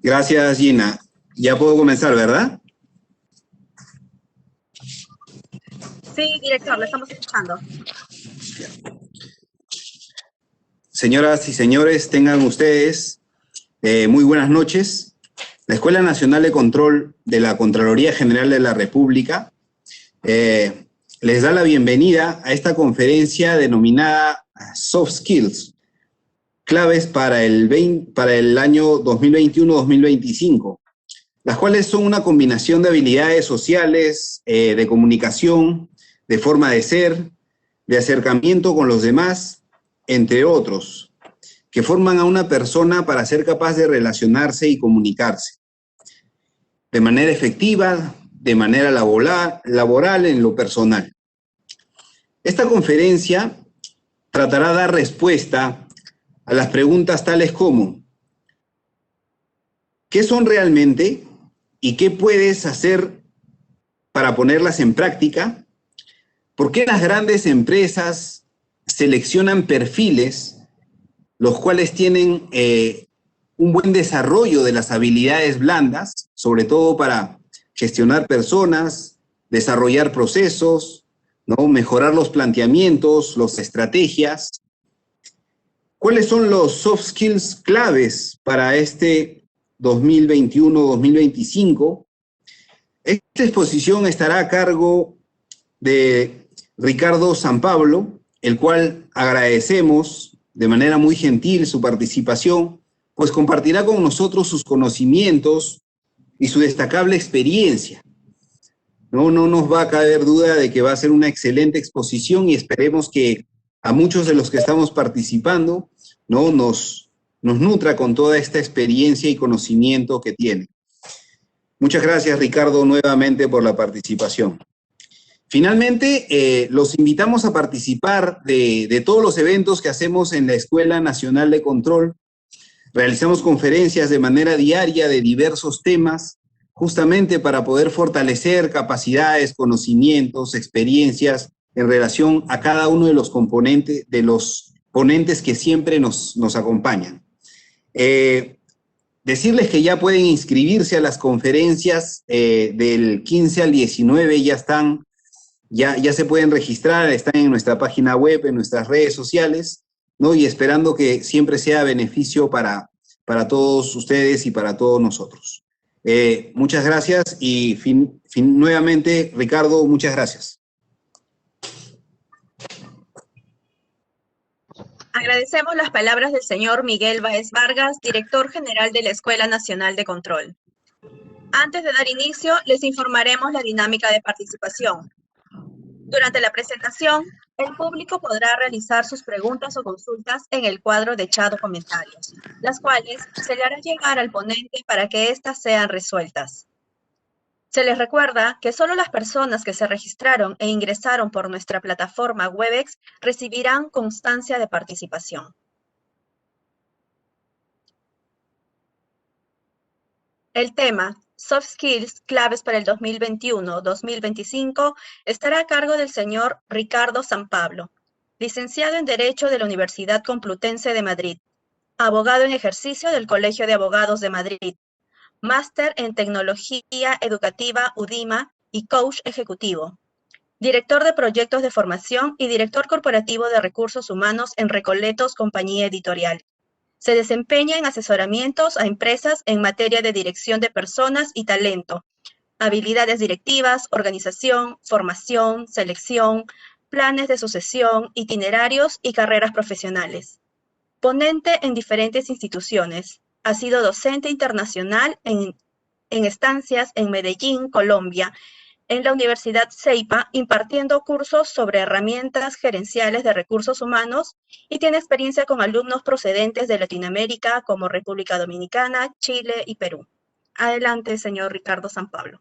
Gracias, Gina. Ya puedo comenzar, ¿verdad? Sí, director, lo estamos escuchando. Señoras y señores, tengan ustedes muy buenas noches. La Escuela Nacional de Control de la Contraloría General de la República les da la bienvenida a esta conferencia denominada Soft Skills, claves para el año 2021-2025, las cuales son una combinación de habilidades sociales, de comunicación, de forma de ser, de acercamiento con los demás, entre otros, que forman a una persona para ser capaz de relacionarse y comunicarse de manera efectiva, de manera laboral en lo personal. Esta conferencia tratará de dar respuesta a las preguntas tales como: ¿qué son realmente y qué puedes hacer para ponerlas en práctica? ¿Por qué las grandes empresas seleccionan perfiles los cuales tienen un buen desarrollo de las habilidades blandas, sobre todo para gestionar personas, desarrollar procesos, ¿no? Mejorar los planteamientos, las estrategias? ¿Cuáles son los soft skills claves para este 2021-2025? Esta exposición estará a cargo de Ricardo Sampablo, el cual agradecemos de manera muy gentil su participación, pues compartirá con nosotros sus conocimientos y su destacable experiencia. No nos va a caber duda de que va a ser una excelente exposición y esperemos que a muchos de los que estamos participando, ¿no? nos nutra con toda esta experiencia y conocimiento que tiene. Muchas gracias, Ricardo, nuevamente por la participación. Finalmente, los invitamos a participar de todos los eventos que hacemos en la Escuela Nacional de Control. Realizamos conferencias de manera diaria de diversos temas, justamente para poder fortalecer capacidades, conocimientos, experiencias en relación a cada uno de los componentes, de los ponentes que siempre nos acompañan. Decirles que ya pueden inscribirse a las conferencias del 15 al 19, ya se pueden registrar, están en nuestra página web, en nuestras redes sociales, ¿no? Y esperando que siempre sea beneficio para todos ustedes y para todos nosotros. Muchas gracias y nuevamente, Ricardo, muchas gracias. Agradecemos las palabras del señor Miguel Báez Vargas, director general de la Escuela Nacional de Control. Antes de dar inicio, les informaremos la dinámica de participación. Durante la presentación, el público podrá realizar sus preguntas o consultas en el cuadro de chat o comentarios, las cuales se le harán llegar al ponente para que éstas sean resueltas. Se les recuerda que solo las personas que se registraron e ingresaron por nuestra plataforma Webex recibirán constancia de participación. El tema Soft Skills, claves para el 2021-2025, estará a cargo del señor Ricardo Sampablo, licenciado en Derecho de la Universidad Complutense de Madrid, abogado en ejercicio del Colegio de Abogados de Madrid, máster en Tecnología Educativa UDIMA y coach ejecutivo, director de proyectos de formación y director corporativo de recursos humanos en Recoletos Compañía Editorial. Se desempeña en asesoramientos a empresas en materia de dirección de personas y talento, habilidades directivas, organización, formación, selección, planes de sucesión, itinerarios y carreras profesionales. Ponente en diferentes instituciones. Ha sido docente internacional en estancias en Medellín, Colombia, en la Universidad CEIPA, impartiendo cursos sobre herramientas gerenciales de recursos humanos y tiene experiencia con alumnos procedentes de Latinoamérica como República Dominicana, Chile y Perú. Adelante, señor Ricardo Sampablo.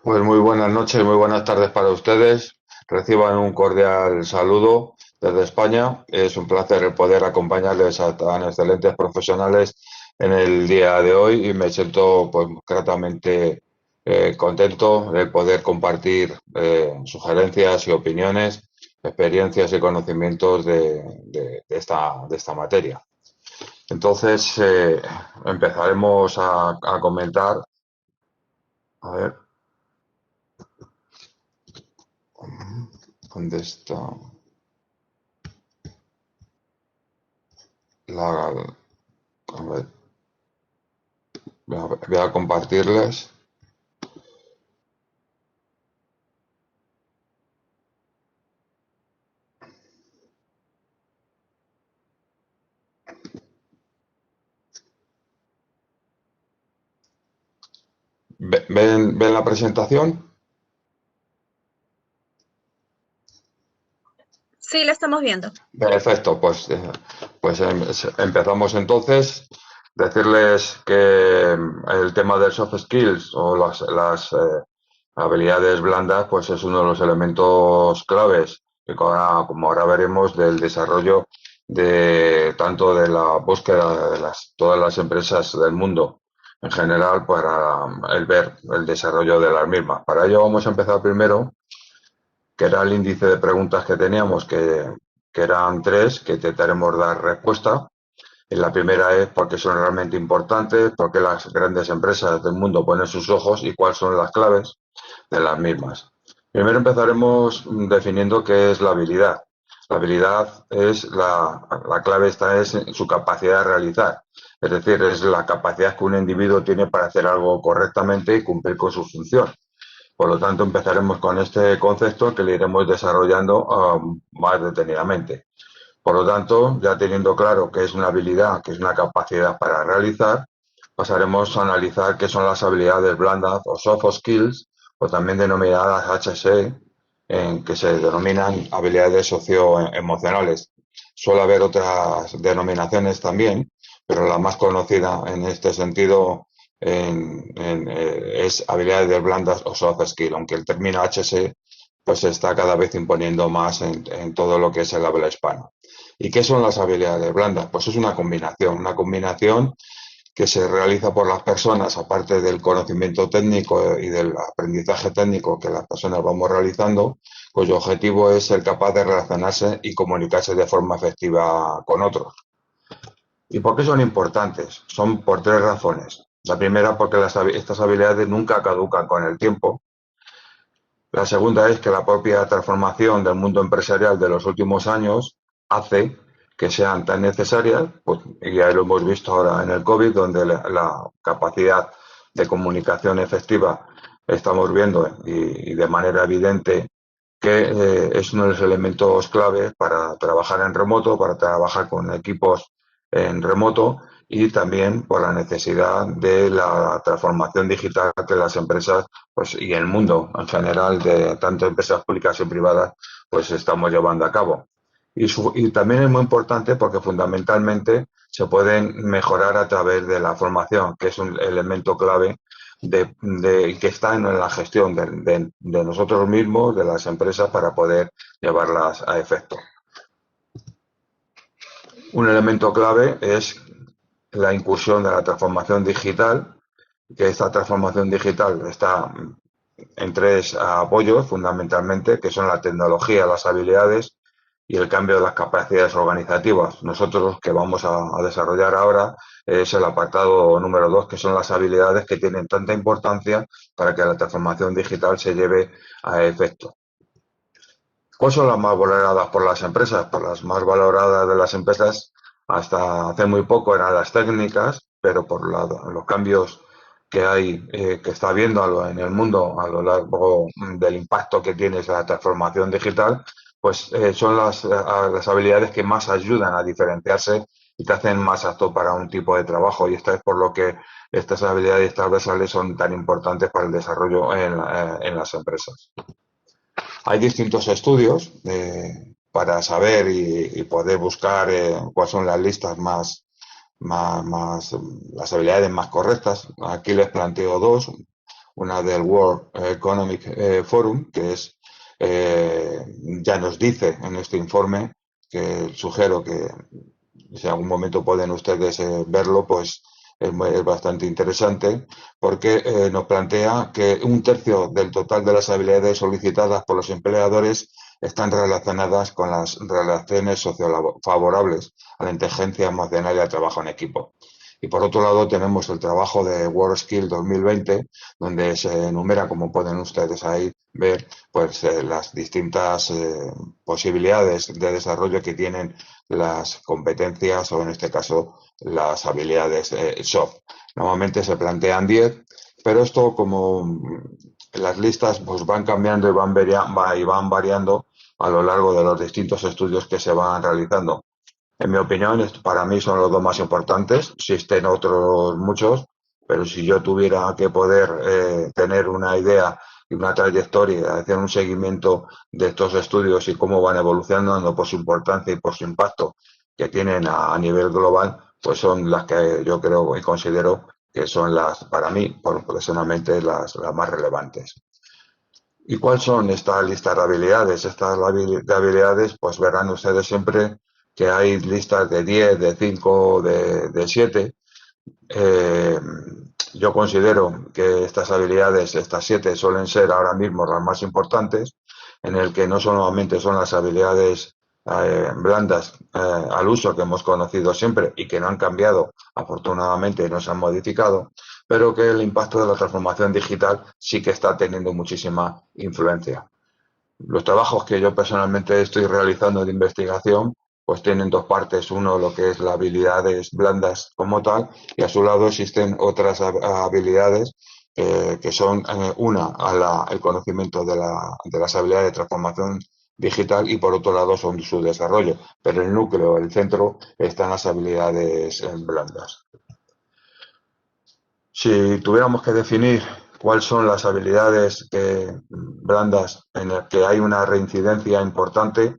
Pues muy buenas noches, muy buenas tardes para ustedes. Reciban un cordial saludo desde España. Es un placer el poder acompañarles a tan excelentes profesionales en el día de hoy y me siento pues gratamente contento de poder compartir sugerencias y opiniones, experiencias y conocimientos de esta materia. Entonces, empezaremos a comentar. A ver, ¿dónde está la... A ver, voy a compartirles. ¿Ven la presentación? Sí, la estamos viendo. Perfecto, empezamos entonces. Decirles que el tema del soft skills o las habilidades blandas, pues es uno de los elementos claves que como ahora veremos, del desarrollo de tanto de la búsqueda de todas las empresas del mundo en general para el ver el desarrollo de las mismas. Para ello vamos a empezar primero, que era el índice de preguntas que teníamos, que eran tres, que intentaremos dar respuesta. Y la primera es por qué son realmente importantes, por qué las grandes empresas del mundo ponen sus ojos y cuáles son las claves de las mismas. Primero empezaremos definiendo qué es la habilidad. La habilidad es la clave está es en su capacidad de realizar. Es decir, es la capacidad que un individuo tiene para hacer algo correctamente y cumplir con su función. Por lo tanto, empezaremos con este concepto que le iremos desarrollando más detenidamente. Por lo tanto, ya teniendo claro qué es una habilidad, qué es una capacidad para realizar, pasaremos a analizar qué son las habilidades blandas o soft skills, o también denominadas HSE, que se denominan habilidades socioemocionales. Suele haber otras denominaciones también, pero la más conocida en este sentido es habilidades blandas o soft skills, aunque el término HSE pues se está cada vez imponiendo más en todo lo que es el habla hispana. ¿Y qué son las habilidades blandas? Pues es una combinación que se realiza por las personas, aparte del conocimiento técnico y del aprendizaje técnico que las personas vamos realizando, cuyo objetivo es ser capaz de relacionarse y comunicarse de forma efectiva con otros. ¿Y por qué son importantes? Son por tres razones. La primera, porque estas habilidades nunca caducan con el tiempo. La segunda es que la propia transformación del mundo empresarial de los últimos años hace que sean tan necesarias, pues, y ya lo hemos visto ahora en el COVID, donde la capacidad de comunicación efectiva estamos viendo y de manera evidente que es uno de los elementos clave para trabajar en remoto, para trabajar con equipos en remoto y también por la necesidad de la transformación digital que las empresas pues, y el mundo en general, de tanto empresas públicas y privadas, pues estamos llevando a cabo. Y también es muy importante porque fundamentalmente se pueden mejorar a través de la formación, que es un elemento clave que está en la gestión de nosotros mismos, de las empresas, para poder llevarlas a efecto. Un elemento clave es la incursión de la transformación digital, que esta transformación digital está en tres apoyos fundamentalmente, que son la tecnología, las habilidades y el cambio de las capacidades organizativas. Nosotros lo que vamos a desarrollar ahora es el apartado número 2, que son las habilidades que tienen tanta importancia para que la transformación digital se lleve a efecto. ¿Cuáles son las más valoradas por las empresas? Pues las más valoradas de las empresas hasta hace muy poco eran las técnicas, pero por los cambios que hay, que está habiendo en el mundo a lo largo del impacto que tiene la transformación digital, pues son las habilidades que más ayudan a diferenciarse y te hacen más apto para un tipo de trabajo. Y esta es por lo que estas habilidades transversales son tan importantes para el desarrollo en las empresas. Hay distintos estudios para saber y poder buscar cuáles son las listas las habilidades más correctas. Aquí les planteo dos. Una del World Economic Forum, que es ya nos dice en este informe, que sugiero que si en algún momento pueden ustedes verlo, pues es bastante interesante, porque nos plantea que un tercio del total de las habilidades solicitadas por los empleadores están relacionadas con las relaciones sociofavorables a la inteligencia emocional y al trabajo en equipo. Y por otro lado tenemos el trabajo de WorldSkill 2020, donde se enumera, como pueden ustedes ahí ver, pues las distintas posibilidades de desarrollo que tienen las competencias o en este caso las habilidades soft. Normalmente se plantean 10, pero esto como las listas pues van cambiando y van variando a lo largo de los distintos estudios que se van realizando. En mi opinión, para mí son los dos más importantes. Existen otros muchos, pero si yo tuviera que poder tener una idea y una trayectoria, hacer un seguimiento de estos estudios y cómo van evolucionando por su importancia y por su impacto que tienen a nivel global, pues son las que yo creo y considero que son las, para mí, personalmente, las más relevantes. ¿Y cuáles son estas listas de habilidades? Estas de habilidades, pues verán ustedes siempre que hay listas de 10, de 5, de 7. Yo considero que estas habilidades, estas 7, suelen ser ahora mismo las más importantes, en el que no solamente son las habilidades blandas al uso que hemos conocido siempre y que no han cambiado, afortunadamente, y no se han modificado, pero que el impacto de la transformación digital sí que está teniendo muchísima influencia. Los trabajos que yo personalmente estoy realizando de investigación pues tienen dos partes, uno lo que es las habilidades blandas como tal y a su lado existen otras habilidades que son una el conocimiento de las habilidades de transformación digital y por otro lado son su desarrollo, pero el núcleo, el centro están las habilidades blandas. Si tuviéramos que definir cuáles son las habilidades blandas en las que hay una reincidencia importante,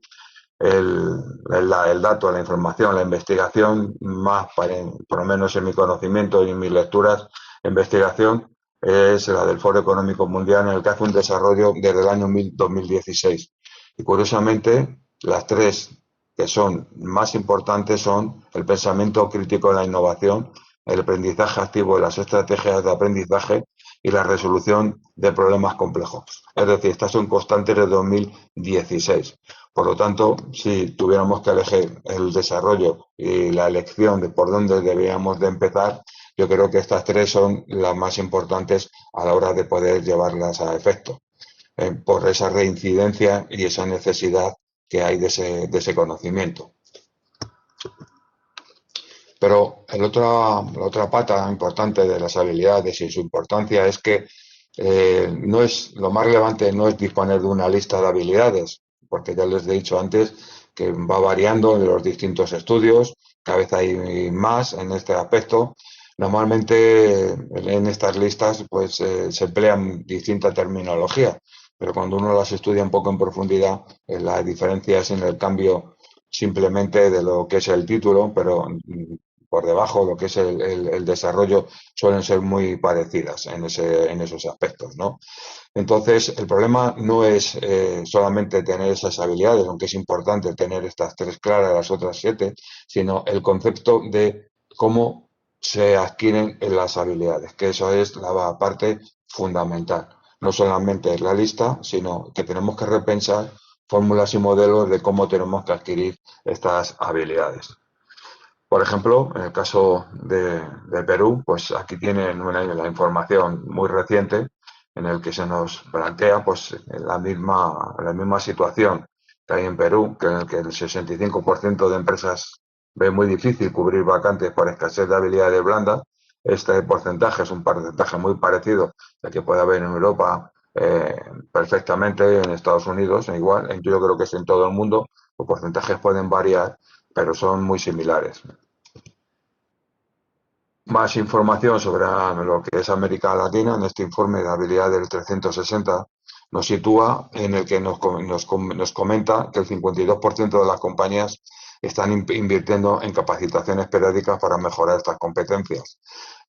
el dato, la información, la investigación, más por lo menos en mi conocimiento y en mis lecturas de investigación, es la del Foro Económico Mundial, en el que hace un desarrollo desde el año 2016. Y curiosamente, las tres que son más importantes son el pensamiento crítico de la innovación, el aprendizaje activo de las estrategias de aprendizaje y la resolución de problemas complejos. Es decir, estas son constantes de 2016. Por lo tanto, si tuviéramos que elegir el desarrollo y la elección de por dónde deberíamos de empezar, yo creo que estas tres son las más importantes a la hora de poder llevarlas a efecto, por esa reincidencia y esa necesidad que hay de ese conocimiento. Pero la otra pata importante de las habilidades y su importancia es que lo más relevante no es disponer de una lista de habilidades, porque ya les he dicho antes que va variando en los distintos estudios, cada vez hay más en este aspecto. Normalmente en estas listas pues se emplean distinta terminología, pero cuando uno las estudia un poco en profundidad, la diferencia es en el cambio simplemente de lo que es el título, pero por debajo lo que es el desarrollo suelen ser muy parecidas en esos aspectos, ¿no? Entonces, el problema no es solamente tener esas habilidades, aunque es importante tener estas tres claras, las otras 7, sino el concepto de cómo se adquieren las habilidades, que eso es la parte fundamental. No solamente es la lista, sino que tenemos que repensar fórmulas y modelos de cómo tenemos que adquirir estas habilidades. Por ejemplo, en el caso de Perú, pues aquí tienen la información muy reciente en el que se nos plantea pues la misma situación que hay en Perú, que en el que el 65% de empresas ve muy difícil cubrir vacantes por escasez de habilidades blandas. Este porcentaje es un porcentaje muy parecido al que puede haber en Europa perfectamente, en Estados Unidos, igual. Yo creo que es en todo el mundo. Los porcentajes pueden variar, pero son muy similares. Más información sobre lo que es América Latina en este informe de habilidad del 360 nos sitúa en el que nos comenta que el 52% de las compañías están invirtiendo en capacitaciones periódicas para mejorar estas competencias,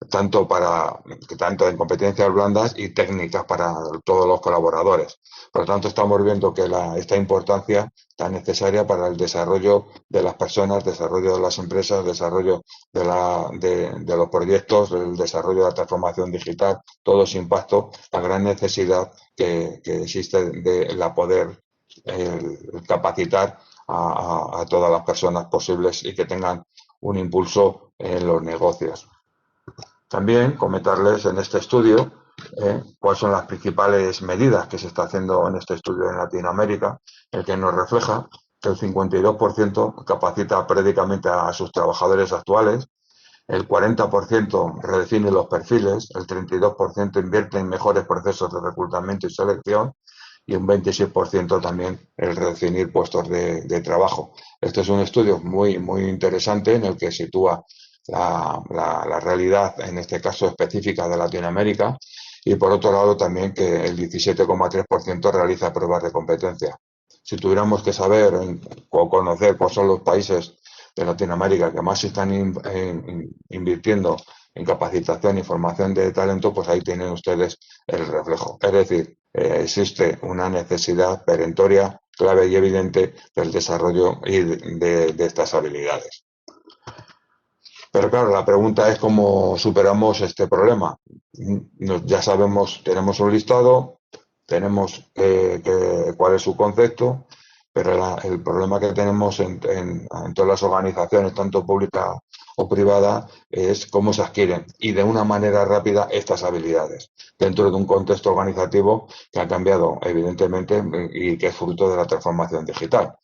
tanto en competencias blandas y técnicas para todos los colaboradores. Por lo tanto, estamos viendo que esta importancia tan necesaria para el desarrollo de las personas, desarrollo de las empresas, desarrollo de los proyectos, el desarrollo de la transformación digital, todo ese impacto, la gran necesidad que existe de la poder el capacitar a todas las personas posibles y que tengan un impulso en los negocios. También comentarles en este estudio cuáles son las principales medidas que se está haciendo en este estudio en Latinoamérica, el que nos refleja que el 52% capacita prédicamente a sus trabajadores actuales, el 40% redefine los perfiles, el 32% invierte en mejores procesos de reclutamiento y selección y un 26% también el redefinir puestos de trabajo. Este es un estudio muy interesante en el que sitúa la realidad, en este caso específica de Latinoamérica, y por otro lado también que el 17,3% realiza pruebas de competencia. Si tuviéramos que saber o conocer cuáles son los países de Latinoamérica que más están invirtiendo en capacitación y formación de talento, pues ahí tienen ustedes el reflejo. Es decir, existe una necesidad perentoria, clave y evidente del desarrollo de estas habilidades. Pero claro, la pregunta es cómo superamos este problema. Ya sabemos, tenemos un listado, tenemos cuál es su concepto, pero el problema que tenemos en todas las organizaciones, tanto públicas o privadas, es cómo se adquieren y de una manera rápida estas habilidades dentro de un contexto organizativo que ha cambiado evidentemente y que es fruto de la transformación digital.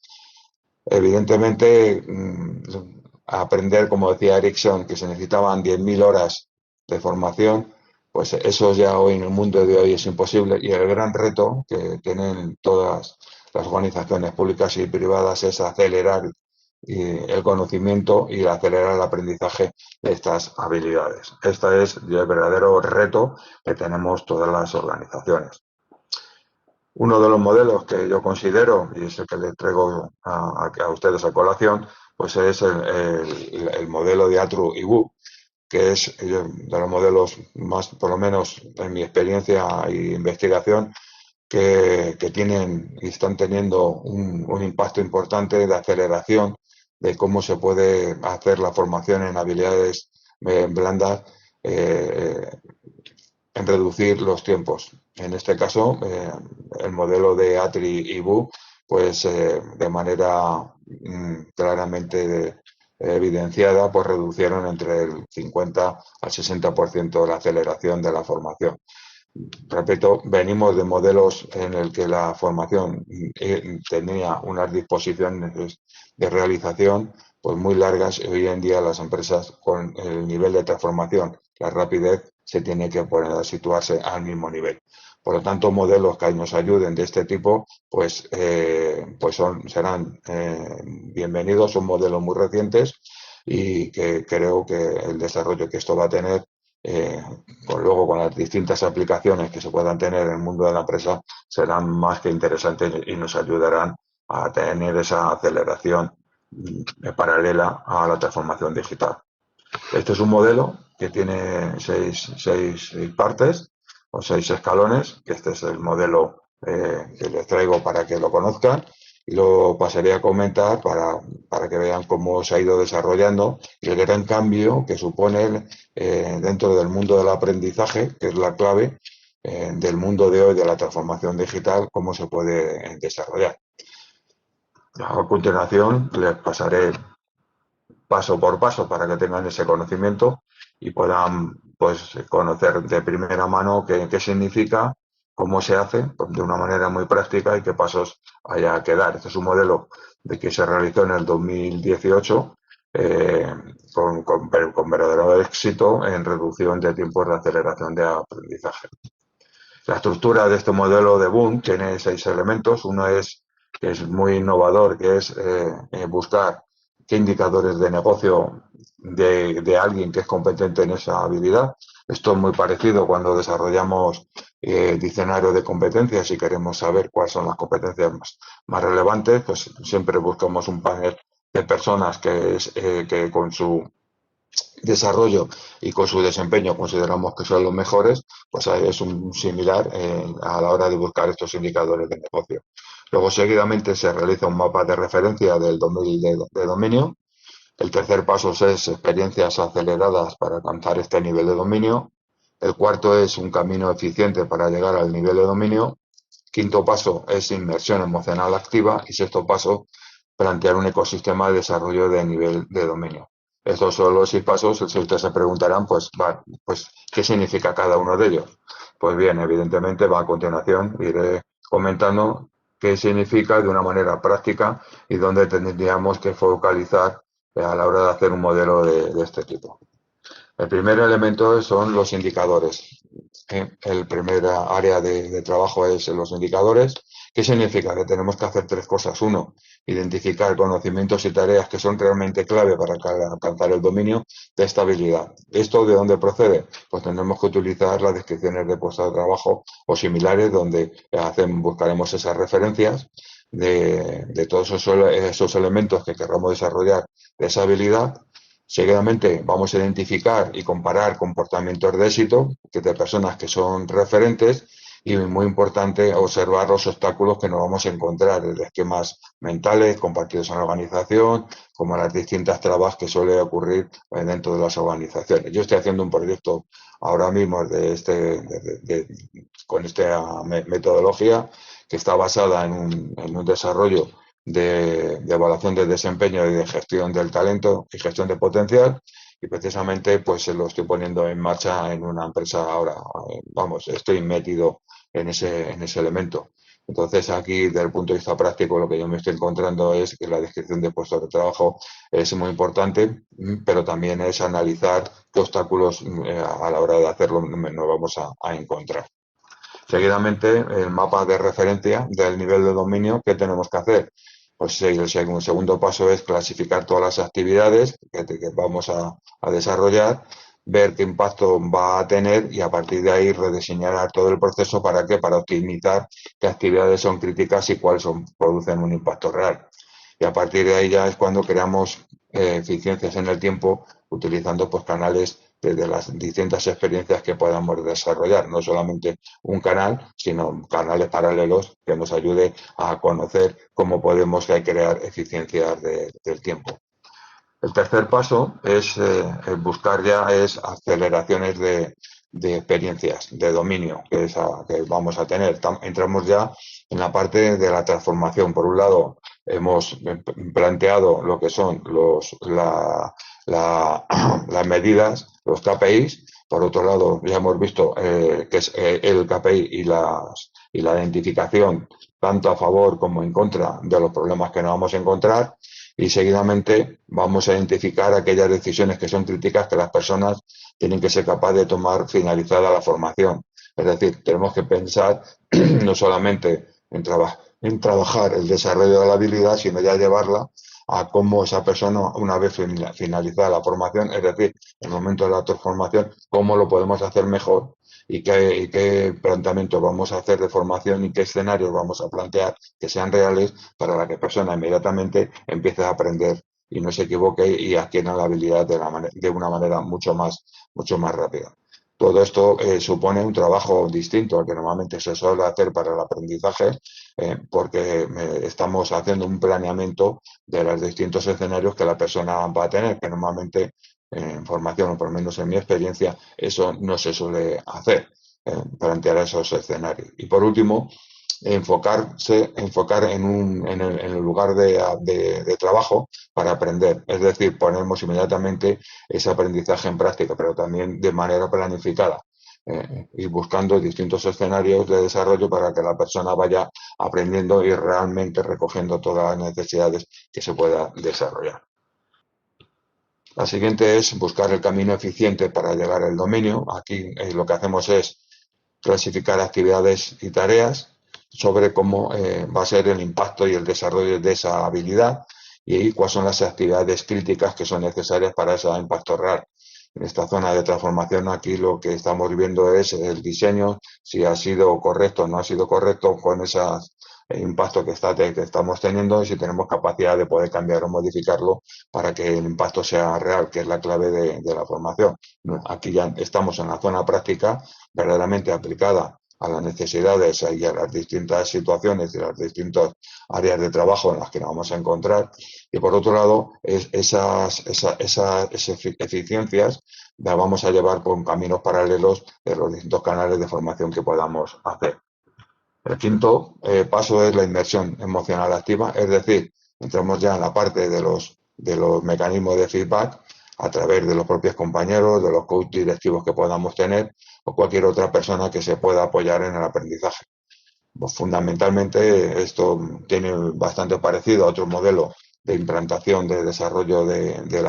Evidentemente, aprender, como decía Ericsson, que se necesitaban 10.000 horas de formación, pues eso ya hoy en el mundo de hoy es imposible, y el gran reto que tienen todas las organizaciones públicas y privadas es acelerar el conocimiento y acelerar el aprendizaje de estas habilidades. Este es el verdadero reto que tenemos todas las organizaciones. Uno de los modelos que yo considero, y es el que les traigo a ustedes a colación, pues es el modelo de Atru-IBU, que es de los modelos más, por lo menos en mi experiencia e investigación, que tienen y están teniendo un impacto importante de aceleración de cómo se puede hacer la formación en habilidades blandas, en reducir los tiempos. En este caso, el modelo de Atri-IBU, pues de manera claramente evidenciada, pues reducieron entre el 50 al 60% la aceleración de la formación. Repito, venimos de modelos en el que la formación tenía unas disposiciones de realización pues muy largas, y hoy en día las empresas, con el nivel de transformación, la rapidez, se tiene que poner a situarse al mismo nivel. Por lo tanto, modelos que nos ayuden de este tipo, pues serán bienvenidos. Son modelos muy recientes y que creo que el desarrollo que esto va a tener, luego con las distintas aplicaciones que se puedan tener en el mundo de la empresa, serán más que interesantes y nos ayudarán a tener esa aceleración paralela a la transformación digital. Este es un modelo que tiene seis partes o 6 escalones, que este es el modelo que les traigo para que lo conozcan, y lo pasaré a comentar para que vean cómo se ha ido desarrollando y el gran cambio que supone dentro del mundo del aprendizaje, que es la clave del mundo de hoy de la transformación digital, cómo se puede desarrollar. A continuación les pasaré paso por paso para que tengan ese conocimiento y puedan pues conocer de primera mano qué significa, cómo se hace, pues, de una manera muy práctica, y qué pasos haya que dar. Este es un modelo que se realizó en el 2018 con verdadero éxito en reducción de tiempos de aceleración de aprendizaje. La estructura de este modelo de Boom tiene 6 elementos. Uno es, que es muy innovador, que es buscar qué indicadores de negocio de alguien que es competente en esa habilidad. Esto es muy parecido cuando desarrollamos diccionario de competencias y queremos saber cuáles son las competencias más relevantes, pues siempre buscamos un panel de personas que con su desarrollo y con su desempeño consideramos que son los mejores, pues es un similar a la hora de buscar estos indicadores de negocio. Luego, seguidamente, se realiza un mapa de referencia del de dominio. El tercer paso es experiencias aceleradas para alcanzar este nivel de dominio. El cuarto es un camino eficiente para llegar al nivel de dominio. Quinto paso es inmersión emocional activa y sexto paso, plantear un ecosistema de desarrollo de nivel de dominio. Estos son los 6 pasos. Si ustedes se preguntarán, pues, pues, ¿qué significa cada uno de ellos? Pues bien, evidentemente a continuación iré comentando qué significa de una manera práctica y dónde tendríamos que focalizar a la hora de hacer un modelo de este tipo. El primer elemento son los indicadores. El primer área de trabajo es los indicadores. ¿Qué significa? Que tenemos que hacer 3 cosas. Uno, identificar conocimientos y tareas que son realmente clave para alcanzar el dominio de estabilidad. ¿Esto de dónde procede? Pues tendremos que utilizar las descripciones de puestos de trabajo o similares donde buscaremos esas referencias de todos esos elementos que queramos desarrollar de esa habilidad. Seguidamente vamos a identificar y comparar comportamientos de éxito de personas que son referentes y muy importante observar los obstáculos que nos vamos a encontrar, desde esquemas mentales compartidos en la organización, como las distintas trabas que suele ocurrir dentro de las organizaciones. Yo estoy haciendo un proyecto ahora mismo con esta metodología que está basada en un desarrollo de evaluación de desempeño y de gestión del talento y gestión de potencial, y precisamente pues lo estoy poniendo en marcha en una empresa ahora. Vamos, estoy metido en ese elemento. Entonces aquí, desde el punto de vista práctico, lo que yo me estoy encontrando es que la descripción de puestos de trabajo es muy importante, pero también es analizar qué obstáculos a la hora de hacerlo nos vamos a encontrar. Seguidamente, el mapa de referencia del nivel de dominio. ¿Qué tenemos que hacer? Pues el segundo paso es clasificar todas las actividades que vamos a desarrollar, ver qué impacto va a tener y a partir de ahí rediseñar todo el proceso. ¿Para qué? Para optimizar qué actividades son críticas y cuáles producen un impacto real. Y a partir de ahí ya es cuando creamos eficiencias en el tiempo utilizando pues canales desde las distintas experiencias que podamos desarrollar, no solamente un canal, sino canales paralelos que nos ayude a conocer cómo podemos crear eficiencias del tiempo. El tercer paso es buscar aceleraciones de experiencias, de dominio que vamos a tener. Entramos ya en la parte de la transformación. Por un lado, hemos planteado lo que son las medidas, los KPIs. Por otro lado, ya hemos visto que es el KPI y la identificación tanto a favor como en contra de los problemas que nos vamos a encontrar. Y seguidamente vamos a identificar aquellas decisiones que son críticas que las personas tienen que ser capaces de tomar finalizada la formación. Es decir, tenemos que pensar no solamente en trabajar el desarrollo de la habilidad, sino ya llevarla a cómo esa persona, una vez finalizada la formación, es decir, en el momento de la transformación, cómo lo podemos hacer mejor y qué planteamientos vamos a hacer de formación y qué escenarios vamos a plantear que sean reales para que la persona inmediatamente empiece a aprender y no se equivoque y adquiera la habilidad de una manera mucho más rápida. Todo esto supone un trabajo distinto al que normalmente se suele hacer para el aprendizaje, porque estamos haciendo un planeamiento de los distintos escenarios que la persona va a tener, que normalmente en formación, o por lo menos en mi experiencia, eso no se suele hacer, plantear esos escenarios. Y por último, enfocar en el lugar de trabajo para aprender, es decir, ponemos inmediatamente ese aprendizaje en práctica, pero también de manera planificada, y buscando distintos escenarios de desarrollo para que la persona vaya aprendiendo y realmente recogiendo todas las necesidades que se pueda desarrollar. La siguiente es buscar el camino eficiente para llegar al dominio. Aquí lo que hacemos es clasificar actividades y tareas sobre cómo va a ser el impacto y el desarrollo de esa habilidad y cuáles son las actividades críticas que son necesarias para ese impacto real. En esta zona de transformación aquí lo que estamos viendo es el diseño, si ha sido correcto o no ha sido correcto con esos impacto que estamos teniendo y si tenemos capacidad de poder cambiar o modificarlo para que el impacto sea real, que es la clave de la formación. Aquí ya estamos en la zona práctica verdaderamente aplicada a las necesidades y a las distintas situaciones y las distintas áreas de trabajo en las que nos vamos a encontrar. Y por otro lado, esas eficiencias las vamos a llevar por caminos paralelos de los distintos canales de formación que podamos hacer. El quinto paso es la inmersión emocional activa, es decir, entramos ya en la parte de los mecanismos de feedback a través de los propios compañeros, de los coaches directivos que podamos tener o cualquier otra persona que se pueda apoyar en el aprendizaje. Pues fundamentalmente esto tiene bastante parecido a otro modelo de implantación, de desarrollo del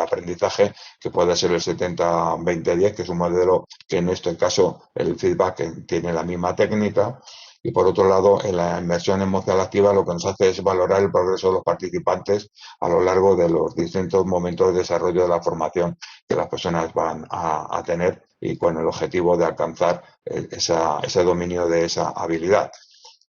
aprendizaje, que puede ser el 70-20-10, que es un modelo que en este caso el feedback tiene la misma técnica. Y por otro lado, en la inmersión emocional activa lo que nos hace es valorar el progreso de los participantes a lo largo de los distintos momentos de desarrollo de la formación que las personas van a tener y con el objetivo de alcanzar ese dominio de esa habilidad.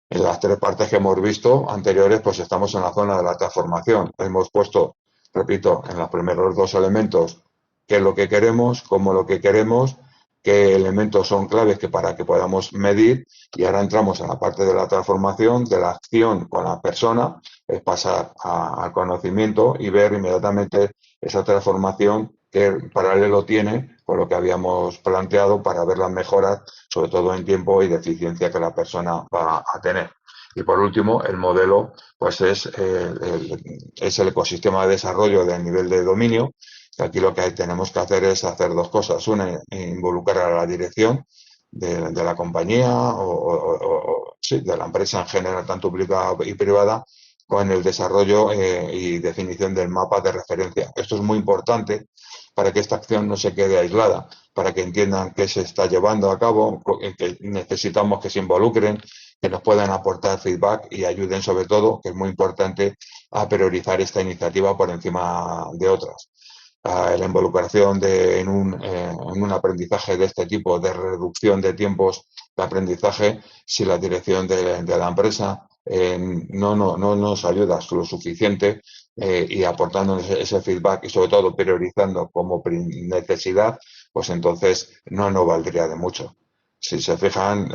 En las tres partes que hemos visto anteriores, pues estamos en la zona de la transformación. Hemos puesto, repito, en los primeros dos elementos qué es lo que queremos, cómo lo que queremos, qué elementos son claves para que podamos medir, y ahora entramos en la parte de la transformación, de la acción con la persona, es pasar al conocimiento y ver inmediatamente esa transformación que paralelo tiene con lo que habíamos planteado para ver las mejoras, sobre todo en tiempo y de eficiencia que la persona va a tener. Y por último, el modelo pues es el ecosistema de desarrollo del nivel de dominio. Aquí lo que tenemos que hacer es hacer dos cosas. Una, involucrar a la dirección de la compañía sí, de la empresa en general, tanto pública y privada, con el desarrollo y definición del mapa de referencia. Esto es muy importante para que esta acción no se quede aislada, para que entiendan qué se está llevando a cabo, que necesitamos que se involucren, que nos puedan aportar feedback y ayuden sobre todo, que es muy importante, a priorizar esta iniciativa por encima de otras. La involucración en un aprendizaje de este tipo, de reducción de tiempos de aprendizaje, si la dirección de la empresa no nos ayuda lo suficiente y aportándonos ese feedback y sobre todo priorizando como necesidad, pues entonces no nos valdría de mucho. Si se fijan,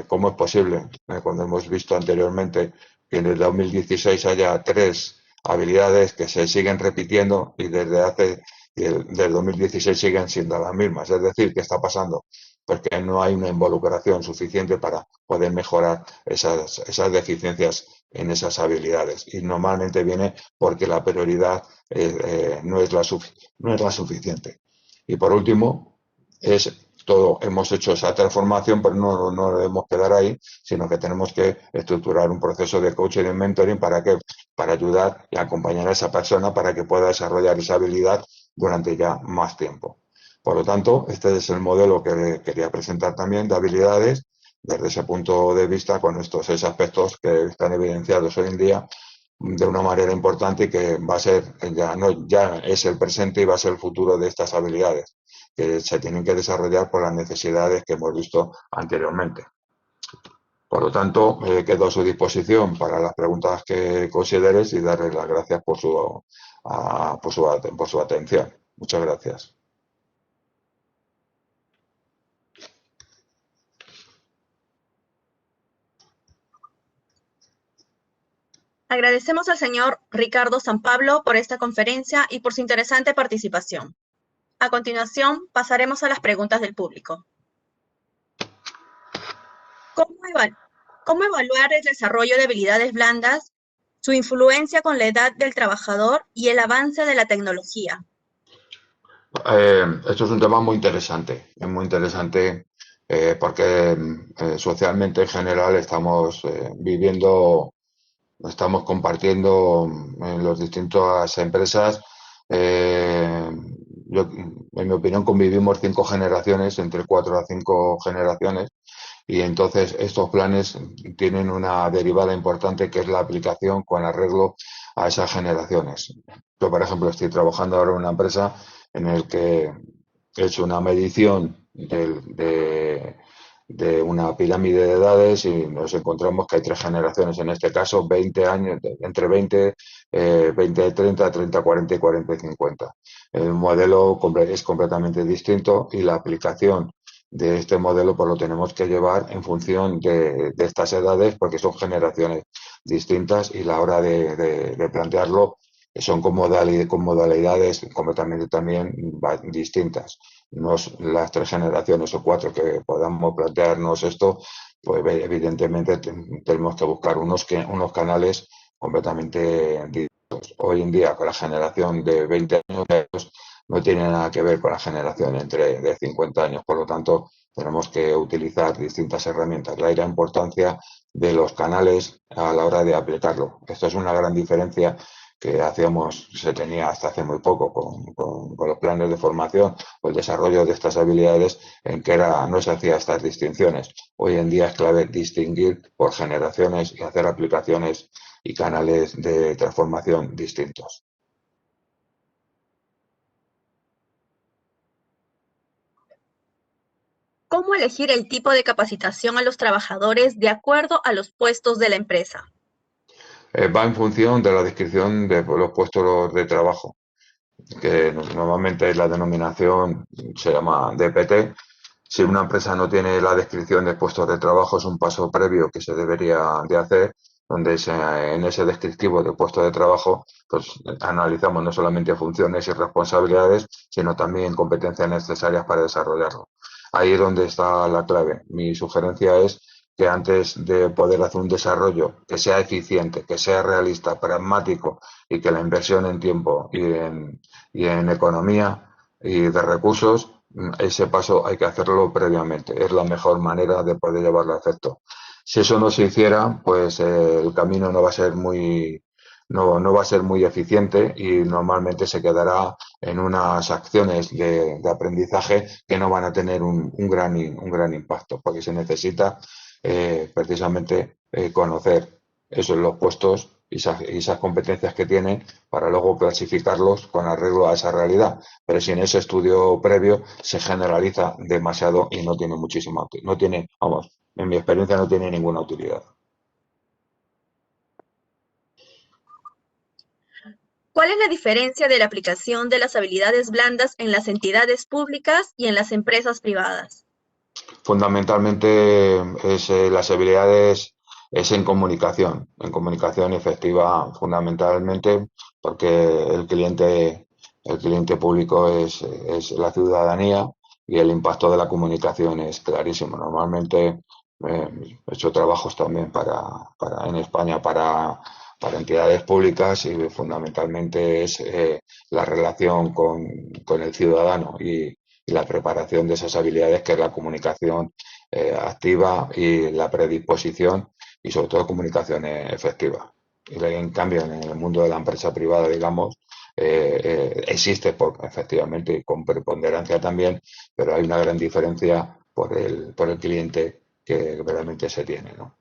¿cómo es posible? Cuando hemos visto anteriormente que en el 2016 haya 3 habilidades que se siguen repitiendo y desde 2016 siguen siendo las mismas. Es decir, ¿qué está pasando? Porque no hay una involucración suficiente para poder mejorar esas deficiencias en esas habilidades. Y normalmente viene porque la prioridad no es la suficiente. Y por último, hemos hecho esa transformación, pero no debemos quedar ahí, sino que tenemos que estructurar un proceso de coaching y de mentoring para ayudar y acompañar a esa persona para que pueda desarrollar esa habilidad durante ya más tiempo. Por lo tanto, este es el modelo que quería presentar también de habilidades desde ese punto de vista, con estos 6 aspectos que están evidenciados hoy en día de una manera importante y que va a ser, ya es el presente y va a ser el futuro de estas habilidades, que se tienen que desarrollar por las necesidades que hemos visto anteriormente. Por lo tanto, quedo a su disposición para las preguntas que consideres y darles las gracias por su atención. Muchas gracias. Agradecemos al señor Ricardo San Pablo por esta conferencia y por su interesante participación. A continuación, pasaremos a las preguntas del público. ¿Cómo evaluar el desarrollo de habilidades blandas, su influencia con la edad del trabajador y el avance de la tecnología? Esto es un tema muy interesante. Es muy interesante porque socialmente en general estamos estamos compartiendo en las distintas empresas. En mi opinión, convivimos 5 generaciones, entre 4 a 5 generaciones, y entonces estos planes tienen una derivada importante que es la aplicación con arreglo a esas generaciones. Yo, por ejemplo, estoy trabajando ahora en una empresa en el que he hecho una medición de una pirámide de edades y nos encontramos que hay 3 generaciones, en este caso 20 años, entre 20, 30, 30, 40 y 40 y 50. El modelo es completamente distinto y la aplicación de este modelo pues lo tenemos que llevar en función de estas edades porque son generaciones distintas y la hora de plantearlo son con modalidades completamente también distintas. No las 3 generaciones o 4 que podamos plantearnos esto, pues evidentemente tenemos que buscar unos canales completamente distintos. Hoy en día, con la generación de 20 años, no tiene nada que ver con la generación de 50 años. Por lo tanto, tenemos que utilizar distintas herramientas. La importancia de los canales a la hora de aplicarlo. Esto es una gran diferencia que se tenía hasta hace muy poco con los planes de formación o el desarrollo de estas habilidades, en que no se hacía estas distinciones. Hoy en día es clave distinguir por generaciones y hacer aplicaciones y canales de transformación distintos. ¿Cómo elegir el tipo de capacitación a los trabajadores de acuerdo a los puestos de la empresa? Va en función de la descripción de los puestos de trabajo, que normalmente la denominación se llama DPT. Si una empresa no tiene la descripción de puestos de trabajo, es un paso previo que se debería de hacer, donde en ese descriptivo de puesto de trabajo, pues analizamos no solamente funciones y responsabilidades, sino también competencias necesarias para desarrollarlo. Ahí es donde está la clave. Mi sugerencia es que antes de poder hacer un desarrollo que sea eficiente, que sea realista, pragmático y que la inversión en tiempo y en economía y de recursos, ese paso hay que hacerlo previamente. Es la mejor manera de poder llevarlo a efecto. Si eso no se hiciera, pues el camino no va a ser no va a ser muy eficiente y normalmente se quedará en unas acciones de aprendizaje que no van a tener un gran impacto, porque se necesita precisamente conocer esos los puestos y esas competencias que tienen para luego clasificarlos con arreglo a esa realidad. Pero si en ese estudio previo se generaliza demasiado y no tiene no tiene, vamos, en mi experiencia no tiene ninguna utilidad. ¿Cuál es la diferencia de la aplicación de las habilidades blandas en las entidades públicas y en las empresas privadas? Fundamentalmente las habilidades es en comunicación efectiva fundamentalmente, porque el cliente público es la ciudadanía y el impacto de la comunicación es clarísimo. Normalmente he hecho trabajos también en España para entidades públicas y fundamentalmente es la relación con el ciudadano y la preparación de esas habilidades, que es la comunicación activa y la predisposición y sobre todo comunicación efectiva. Y en cambio, en el mundo de la empresa privada, digamos, existe efectivamente con preponderancia también, pero hay una gran diferencia por el cliente que realmente se tiene, ¿no?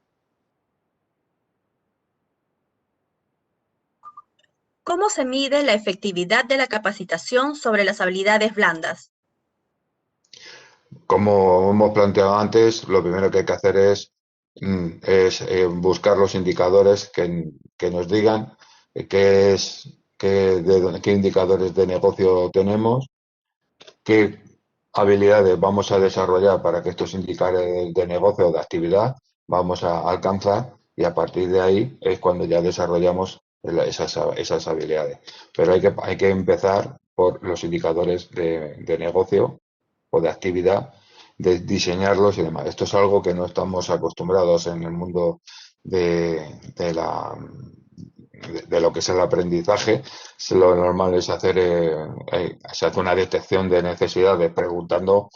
¿Cómo se mide la efectividad de la capacitación sobre las habilidades blandas? Como hemos planteado antes, lo primero que hay que hacer es buscar los indicadores que nos digan qué indicadores de negocio tenemos, qué habilidades vamos a desarrollar para que estos indicadores de negocio o de actividad vamos a alcanzar, y a partir de ahí es cuando ya desarrollamos esas habilidades. Pero hay que empezar por los indicadores de negocio o de actividad, de diseñarlos y demás. Esto es algo que no estamos acostumbrados en el mundo de lo que es el aprendizaje. Lo normal es se hace una detección de necesidades preguntando,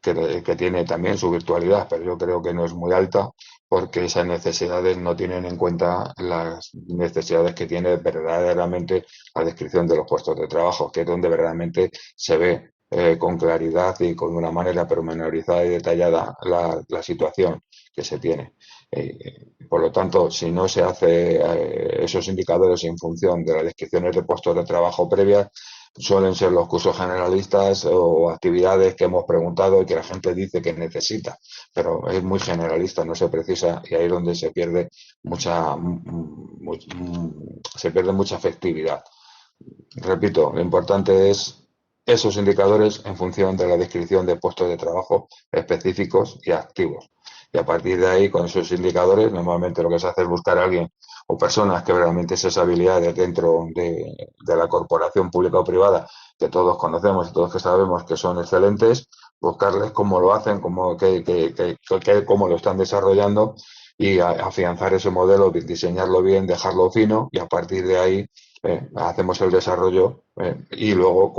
que tiene también su virtualidad, pero yo creo que no es muy alta, porque esas necesidades no tienen en cuenta las necesidades que tiene verdaderamente la descripción de los puestos de trabajo, que es donde verdaderamente se ve con claridad y con una manera pormenorizada y detallada la situación que se tiene. Por lo tanto, si no se hace esos indicadores en función de las descripciones de puestos de trabajo previas, suelen ser los cursos generalistas o actividades que hemos preguntado y que la gente dice que necesita, pero es muy generalista, no se precisa, y ahí es donde se pierde mucha efectividad. Repito, lo importante es esos indicadores en función de la descripción de puestos de trabajo específicos y activos. Y a partir de ahí, con esos indicadores, normalmente lo que se hace es buscar a alguien o personas que realmente esas habilidades dentro de la corporación pública o privada, que todos conocemos y todos que sabemos que son excelentes, buscarles cómo lo hacen, cómo lo están desarrollando y afianzar ese modelo, diseñarlo bien, dejarlo fino y a partir de ahí hacemos el desarrollo y luego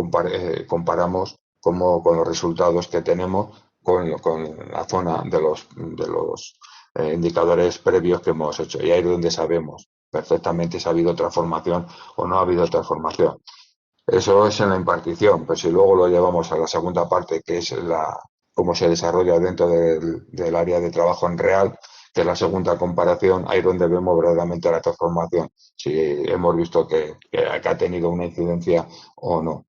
comparamos con los resultados que tenemos con la zona de los indicadores previos que hemos hecho. Y ahí es donde sabemos perfectamente si ha habido transformación o no ha habido transformación. Eso es en la impartición, pero si luego lo llevamos a la segunda parte, que es cómo se desarrolla dentro del área de trabajo en real, que es la segunda comparación, ahí es donde vemos verdaderamente la transformación, si hemos visto que ha tenido una incidencia o no.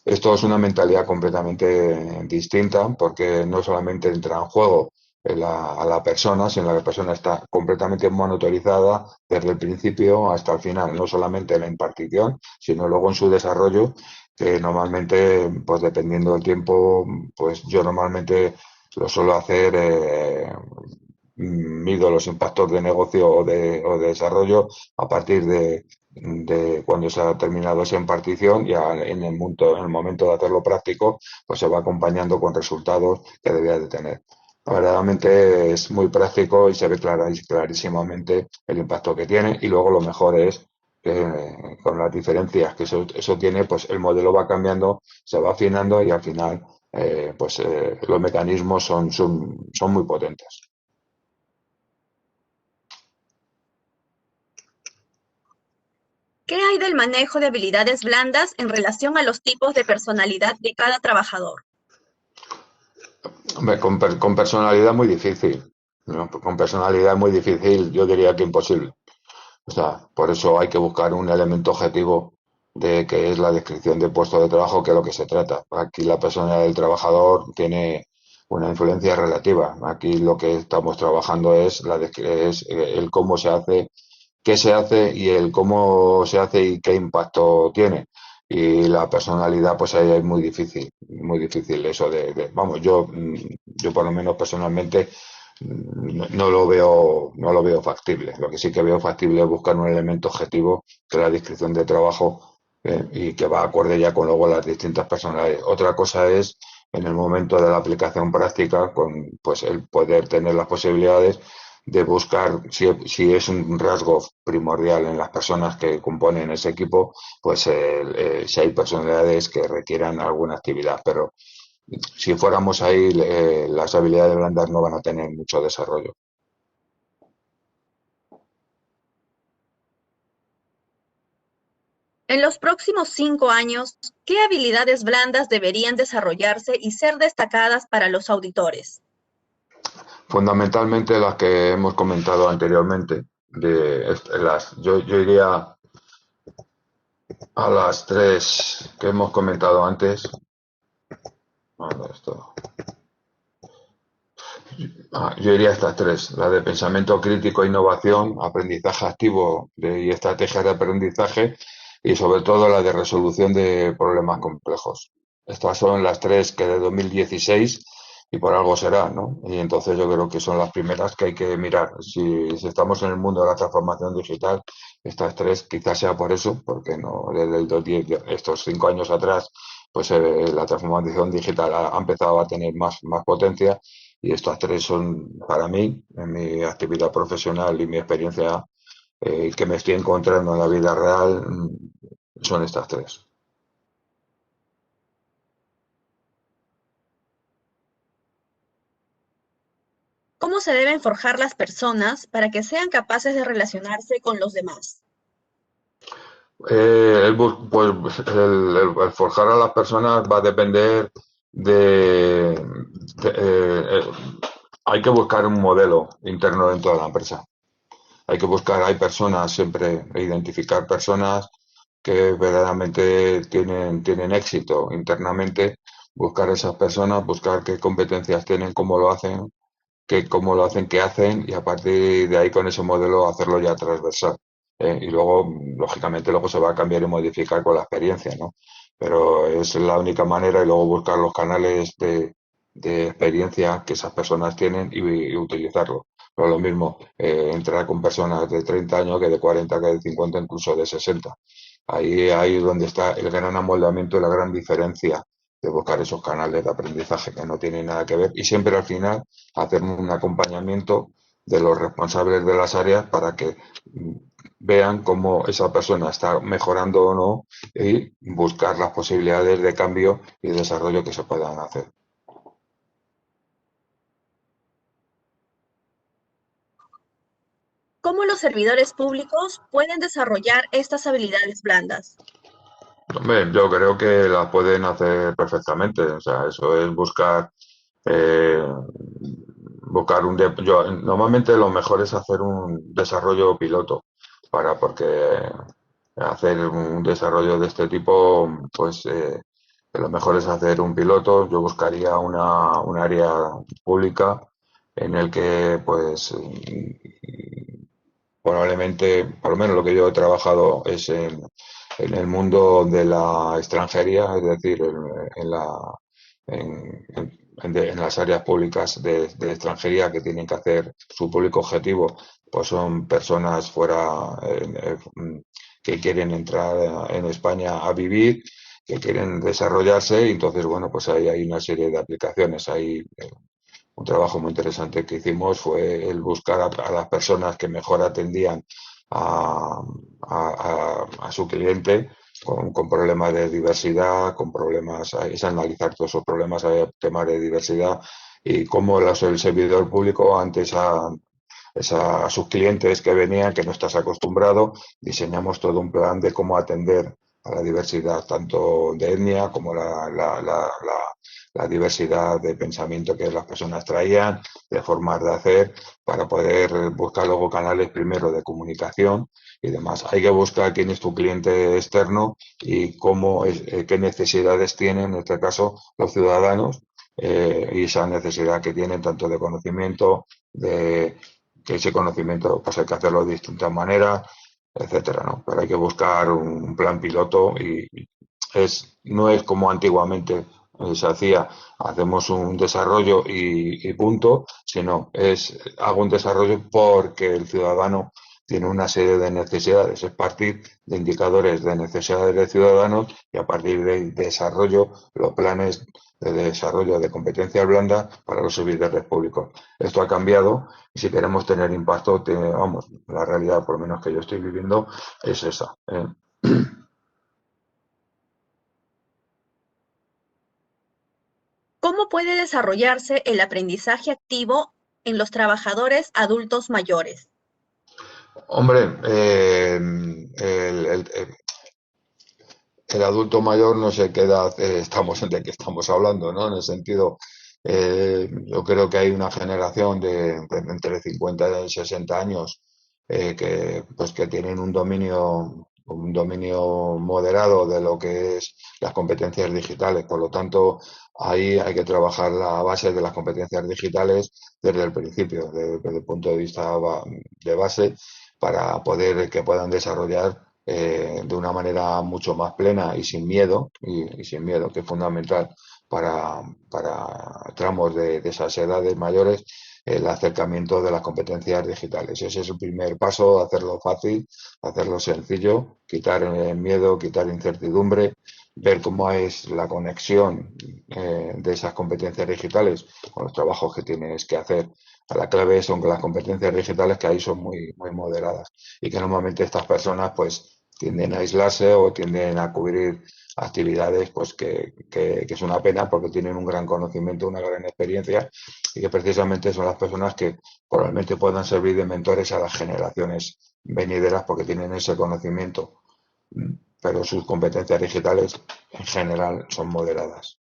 Esto es una mentalidad completamente distinta porque no solamente entra en juego a la persona, sino que la persona está completamente monitorizada desde el principio hasta el final, no solamente en la impartición, sino luego en su desarrollo, que normalmente, pues dependiendo del tiempo, pues yo normalmente lo suelo hacer, mido los impactos de negocio o de desarrollo a partir de cuando se ha terminado esa impartición y en el momento de hacerlo práctico, pues se va acompañando con resultados que debía de tener. Verdaderamente es muy práctico y se ve clarísimamente el impacto que tiene y luego lo mejor es que con las diferencias que eso tiene, pues el modelo va cambiando, se va afinando y al final los mecanismos son muy potentes. ¿Qué hay del manejo de habilidades blandas en relación a los tipos de personalidad de cada trabajador? Hombre, con personalidad muy difícil, ¿no? Con personalidad muy difícil, yo diría que imposible. O sea, por eso hay que buscar un elemento objetivo de que es la descripción de puesto de trabajo, que es lo que se trata. Aquí la personalidad del trabajador tiene una influencia relativa. Aquí lo que estamos trabajando es el cómo se hace, qué se hace y el cómo se hace y qué impacto tiene. Y la personalidad, pues ahí es muy difícil eso vamos, yo por lo menos personalmente no lo veo factible. Lo que sí que veo factible es buscar un elemento objetivo que es la descripción de trabajo y que va acorde ya con luego las distintas personalidades. Otra cosa es en el momento de la aplicación práctica, con pues el poder tener las posibilidades de buscar si es un rasgo primordial en las personas que componen ese equipo, pues si hay personalidades que requieran alguna actividad, pero si fuéramos ahí, las habilidades blandas no van a tener mucho desarrollo. En los próximos 5 años, ¿qué habilidades blandas deberían desarrollarse y ser destacadas para los auditores? Fundamentalmente las que hemos comentado anteriormente. Yo iría a las tres que hemos comentado antes. Yo iría a estas tres, la de pensamiento crítico, innovación, aprendizaje activo y estrategias de aprendizaje y sobre todo la de resolución de problemas complejos. Estas son las tres que de 2016 y por algo será, ¿no? Y entonces yo creo que son las primeras que hay que mirar. Si estamos en el mundo de la transformación digital, estas tres quizás sea por eso, porque no desde el 2010, estos 5 años atrás, pues la transformación digital ha empezado a tener más potencia y estas tres son, para mí, en mi actividad profesional y mi experiencia que me estoy encontrando en la vida real, son estas tres. ¿Cómo se deben forjar las personas para que sean capaces de relacionarse con los demás? El forjar a las personas va a depender de hay que buscar un modelo interno dentro de la empresa. Hay personas siempre, identificar personas que verdaderamente tienen éxito internamente, buscar esas personas, buscar qué competencias tienen, cómo lo hacen, qué hacen, y a partir de ahí con ese modelo hacerlo ya transversal. Y luego, lógicamente, luego se va a cambiar y modificar con la experiencia, ¿no? Pero es la única manera y luego buscar los canales de experiencia que esas personas tienen y utilizarlo. Pero lo mismo, entrar con personas de 30 años que de 40, que de 50, incluso de 60. Ahí donde está el gran amoldamiento y la gran diferencia de buscar esos canales de aprendizaje que no tienen nada que ver y siempre al final hacer un acompañamiento de los responsables de las áreas para que vean cómo esa persona está mejorando o no y buscar las posibilidades de cambio y desarrollo que se puedan hacer. ¿Cómo los servidores públicos pueden desarrollar estas habilidades blandas? Hombre, yo creo que las pueden hacer perfectamente. O sea, eso es eh, buscar normalmente lo mejor es hacer un desarrollo piloto porque hacer un desarrollo de este tipo, pues lo mejor es hacer un piloto. Yo buscaría un área pública en el que, pues, probablemente, por lo menos lo que yo he trabajado es en el mundo de la extranjería, es decir, en las áreas públicas de extranjería que tienen que hacer su público objetivo, pues son personas fuera que quieren entrar en España a vivir, que quieren desarrollarse, y entonces, bueno, pues ahí hay una serie de aplicaciones. Ahí un trabajo muy interesante que hicimos fue el buscar a las personas que mejor atendían a, a su cliente con problemas de diversidad, con problemas, es analizar todos esos problemas, temas de diversidad y cómo el servidor público antes a sus clientes que venían, que no estás acostumbrado, diseñamos todo un plan de cómo atender a la diversidad, tanto de etnia como la diversidad de pensamiento que las personas traían, de formas de hacer, para poder buscar luego canales primero de comunicación y demás. Hay que buscar quién es tu cliente externo y qué necesidades tienen, en este caso, los ciudadanos, y esa necesidad que tienen tanto de conocimiento, de que ese conocimiento pues hay que hacerlo de distintas maneras, etcétera, ¿no? Pero hay que buscar un plan piloto y no es como antiguamente se hacía, hacemos un desarrollo y punto, sino hago un desarrollo porque el ciudadano tiene una serie de necesidades, es partir de indicadores de necesidades de ciudadanos y a partir de desarrollo los planes de desarrollo de competencias blandas para los servidores públicos. Esto ha cambiado y si queremos tener impacto, vamos, la realidad por lo menos que yo estoy viviendo es esa. ¿Cómo puede desarrollarse el aprendizaje activo en los trabajadores adultos mayores? Hombre, el adulto mayor no sé qué edad de qué estamos hablando, ¿no? En el sentido, yo creo que hay una generación de entre 50 y 60 años que tienen un dominio moderado de lo que es las competencias digitales. Por lo tanto, ahí hay que trabajar la base de las competencias digitales desde el principio, desde el punto de vista de base, para poder que puedan desarrollar de una manera mucho más plena y sin miedo, y sin miedo, que es fundamental para tramos de esas edades mayores, el acercamiento de las competencias digitales. Ese es el primer paso, hacerlo fácil, hacerlo sencillo, quitar miedo, quitar incertidumbre, ver cómo es la conexión de esas competencias digitales con los trabajos que tienes que hacer. La clave son que las competencias digitales que ahí son muy moderadas y que normalmente estas personas pues tienden a aislarse o tienden a cubrir actividades pues que es una pena porque tienen un gran conocimiento, una gran experiencia y que precisamente son las personas que probablemente puedan servir de mentores a las generaciones venideras porque tienen ese conocimiento, pero sus competencias digitales en general son moderadas.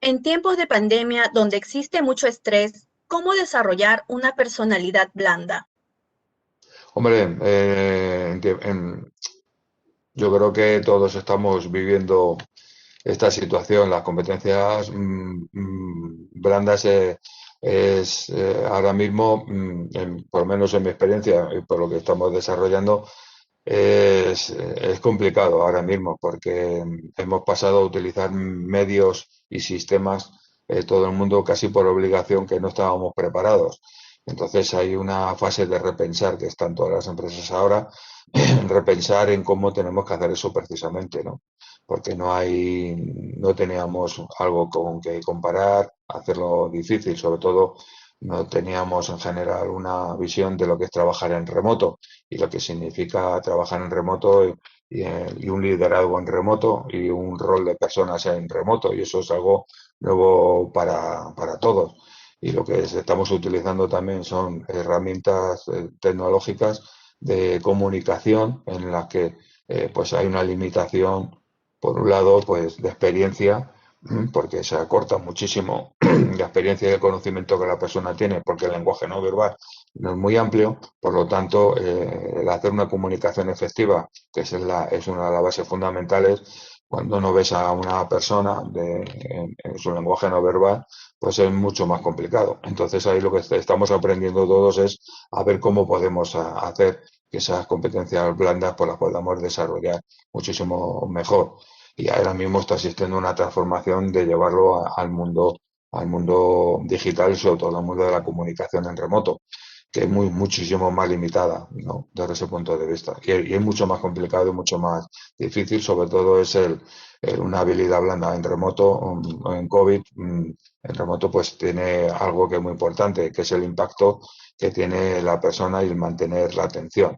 En tiempos de pandemia, donde existe mucho estrés, ¿cómo desarrollar una personalidad blanda? Hombre, yo creo que todos estamos viviendo esta situación. Las competencias blandas ahora mismo, por lo menos en mi experiencia y por lo que estamos desarrollando, es complicado ahora mismo porque hemos pasado a utilizar medios y sistemas todo el mundo casi por obligación que no estábamos preparados. Entonces hay una fase de repensar que están todas las empresas ahora, repensar en cómo tenemos que hacer eso precisamente, ¿no? Porque no teníamos algo con que comparar, hacerlo difícil, sobre todo no teníamos en general una visión de lo que es trabajar en remoto y lo que significa trabajar en remoto y un liderazgo en remoto y un rol de personas en remoto, y eso es algo nuevo para todos. Y lo que estamos utilizando también son herramientas tecnológicas de comunicación en las que pues hay una limitación, por un lado, pues de experiencia, porque se acorta muchísimo la experiencia y el conocimiento que la persona tiene, porque el lenguaje no verbal no es muy amplio. Por lo tanto, el hacer una comunicación efectiva, que es una de las bases fundamentales, cuando no ves a una persona en su lenguaje no verbal, pues es mucho más complicado. Entonces ahí lo que estamos aprendiendo todos es a ver cómo podemos hacer que esas competencias blandas pues las podamos desarrollar muchísimo mejor. Y ahora mismo está existiendo una transformación de llevarlo al mundo digital y sobre todo al mundo de la comunicación en remoto, que es muchísimo más limitada, ¿no? Desde ese punto de vista. Y es mucho más complicado y mucho más difícil, sobre todo es una habilidad blanda en remoto, en COVID. En remoto pues tiene algo que es muy importante, que es el impacto que tiene la persona y el mantener la atención.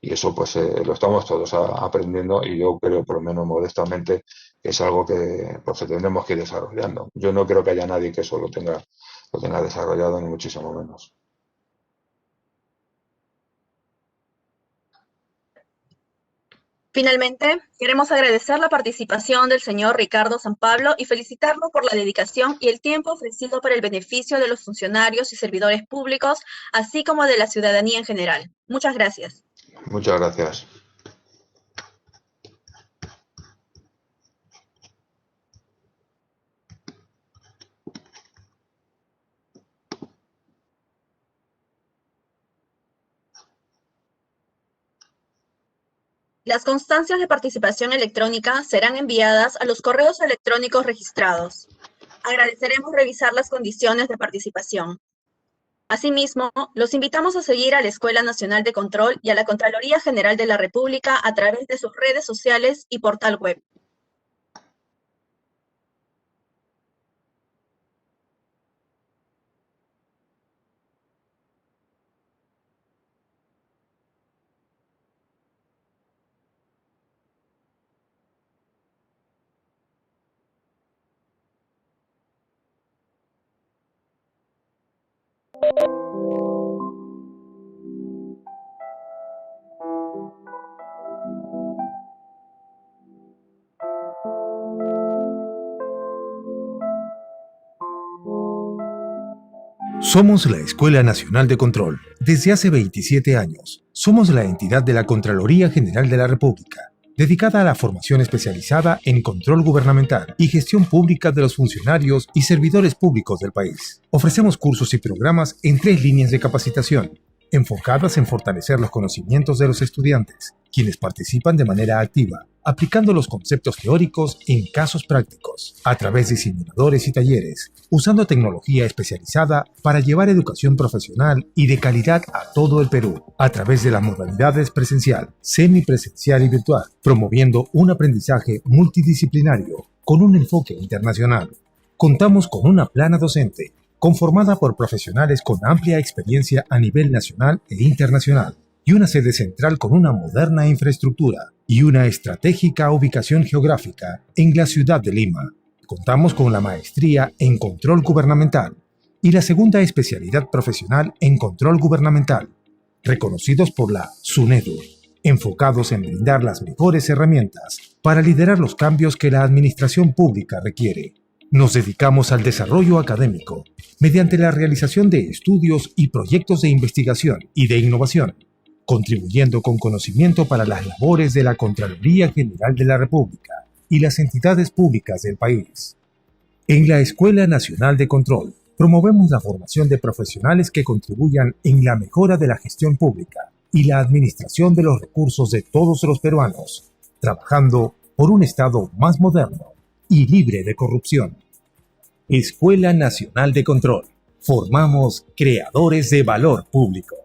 Y eso pues lo estamos todos aprendiendo, y yo creo, por lo menos modestamente, que es algo que pues tendremos que ir desarrollando. Yo no creo que haya nadie que eso lo tenga desarrollado, ni muchísimo menos. Finalmente, queremos agradecer la participación del señor Ricardo Sampablo y felicitarlo por la dedicación y el tiempo ofrecido para el beneficio de los funcionarios y servidores públicos, así como de la ciudadanía en general. Muchas gracias. Muchas gracias. Las constancias de participación electrónica serán enviadas a los correos electrónicos registrados. Agradeceremos revisar las condiciones de participación. Asimismo, los invitamos a seguir a la Escuela Nacional de Control y a la Contraloría General de la República a través de sus redes sociales y portal web. Somos la Escuela Nacional de Control. Desde hace 27 años, somos la entidad de la Contraloría General de la República, dedicada a la formación especializada en control gubernamental y gestión pública de los funcionarios y servidores públicos del país. Ofrecemos cursos y programas en 3 líneas de capacitación, enfocadas en fortalecer los conocimientos de los estudiantes, quienes participan de manera activa, aplicando los conceptos teóricos en casos prácticos, a través de simuladores y talleres, usando tecnología especializada para llevar educación profesional y de calidad a todo el Perú, a través de las modalidades presencial, semipresencial y virtual, promoviendo un aprendizaje multidisciplinario con un enfoque internacional. Contamos con una plana docente, conformada por profesionales con amplia experiencia a nivel nacional e internacional, y una sede central con una moderna infraestructura y una estratégica ubicación geográfica en la ciudad de Lima. Contamos con la maestría en control gubernamental y la segunda especialidad profesional en control gubernamental, reconocidos por la SUNEDU, enfocados en brindar las mejores herramientas para liderar los cambios que la administración pública requiere. Nos dedicamos al desarrollo académico mediante la realización de estudios y proyectos de investigación y de innovación, contribuyendo con conocimiento para las labores de la Contraloría General de la República y las entidades públicas del país. En la Escuela Nacional de Control, promovemos la formación de profesionales que contribuyan en la mejora de la gestión pública y la administración de los recursos de todos los peruanos, trabajando por un Estado más moderno y libre de corrupción. Escuela Nacional de Control. Formamos creadores de valor público.